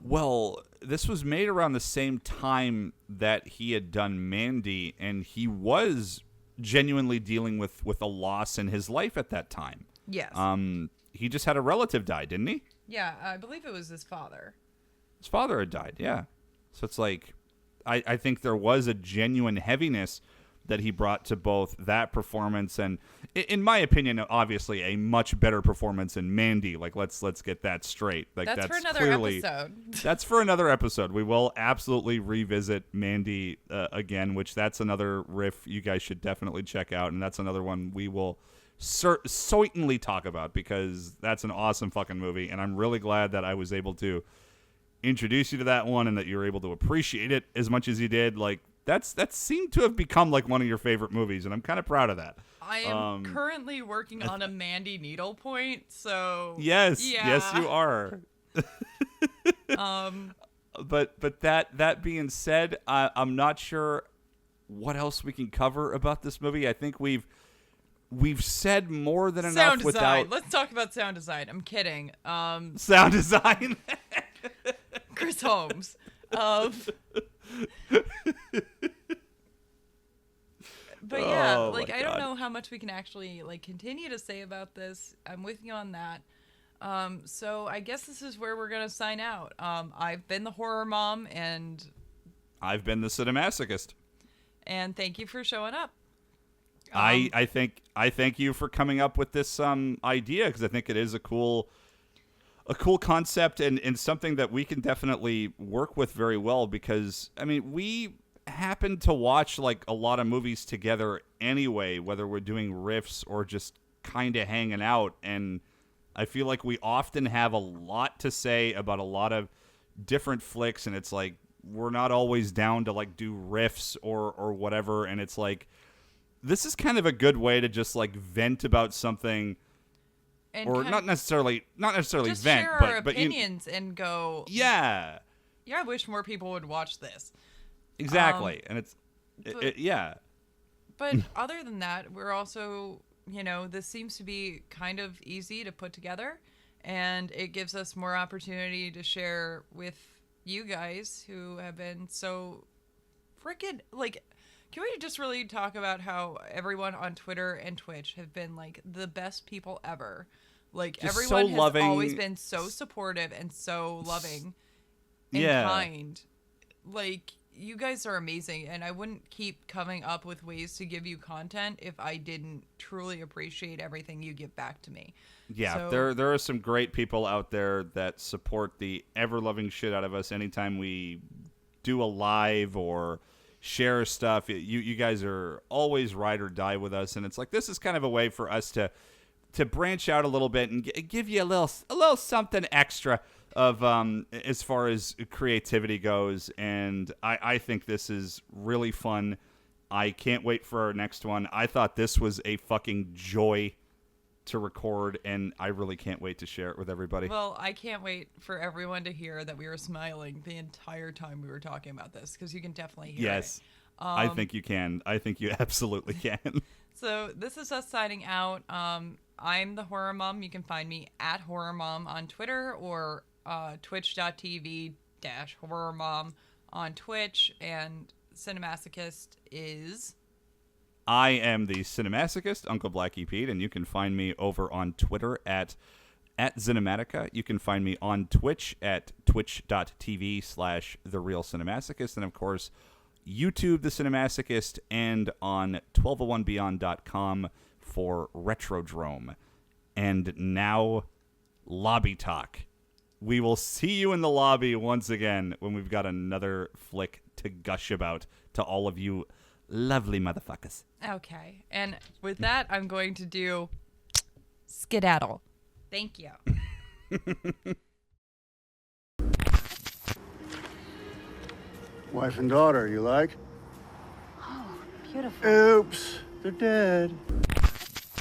Well, this was made around the same time that he had done Mandy, and he was genuinely dealing with a loss in his life at that time.
Yes.
He just had a relative die, didn't he?
Yeah, I believe it was his father.
His father had died, yeah. So it's like, I think there was a genuine heaviness that he brought to both that performance and, in my opinion, obviously a much better performance in Mandy. Like, let's get that straight. Like,
that's for another
clearly,
episode.
That's for another episode. We will absolutely revisit Mandy again, which that's another riff you guys should definitely check out, and that's another one we will certainly talk about because that's an awesome fucking movie, and I'm really glad that I was able to introduce you to that one and that you were able to appreciate it as much as you did. Like, that seemed to have become like one of your favorite movies, and I'm kind of proud of that.
I am currently working on a Mandy needlepoint, so
yes,
yeah.
yes, you are. But that being said, I'm not sure what else we can cover about this movie. I think we've said more than enough.
Sound design.
Without
Let's talk about sound design. I'm kidding.
Sound design.
Chris Holmes. But yeah, like I don't know how much we can actually like continue to say about this. I'm with you on that. So I guess this is where we're gonna sign out. I've been the Horror Mom, and
I've been the CineMasochist.
And thank you for showing up.
I thank you for coming up with this idea because I think it is a cool concept and something that we can definitely work with very well because, I mean, we happen to watch like a lot of movies together anyway, whether we're doing riffs or just kind of hanging out, and I feel like we often have a lot to say about a lot of different flicks, and it's like we're not always down to like do riffs or whatever, and it's like this is kind of a good way to just like vent about something. And or not necessarily
just
vent,
share
but
our opinions and go.
Yeah.
Yeah, I wish more people would watch this.
Exactly, and yeah.
But other than that, we're also, this seems to be kind of easy to put together, and it gives us more opportunity to share with you guys who have been so freaking like. Can we just really talk about how everyone on Twitter and Twitch have been like the best people ever? Like
just
everyone
so
has always been so supportive and so loving and kind. Like you guys are amazing, and I wouldn't keep coming up with ways to give you content if I didn't truly appreciate everything you give back to me.
Yeah,
so,
there are some great people out there that support the ever-loving shit out of us anytime we do a live or share stuff. You guys are always ride or die with us, and it's like this is kind of a way for us to branch out a little bit and give you a little something extra of as far as creativity goes. And I think this is really fun. I can't wait for our next one. I thought this was a fucking joy to record, and I really can't wait to share it with everybody.
Well, I can't wait for everyone to hear that we were smiling the entire time we were talking about this, because you can definitely hear it.
Yes, I think you can. I think you absolutely can. So
this is us signing out. I'm the Horror Mom. You can find me at Horrormom on Twitter or twitch.tv/HorrorMom on Twitch, and CineMasochist is...
I am the CineMasochist, Uncle Blackie Pete, and you can find me over on Twitter at Cinematica. You can find me on Twitch at twitch.tv/TheRealCinemasochist, and of course, YouTube, The CineMasochist, and on 1201beyond.com for Retrodrome. And now, lobby talk. We will see you in the lobby once again when we've got another flick to gush about to all of you lovely motherfuckers.
Okay. And with that, I'm going to do skedaddle. Thank you.
Wife and daughter, you like?
Oh, beautiful.
Oops, they're dead.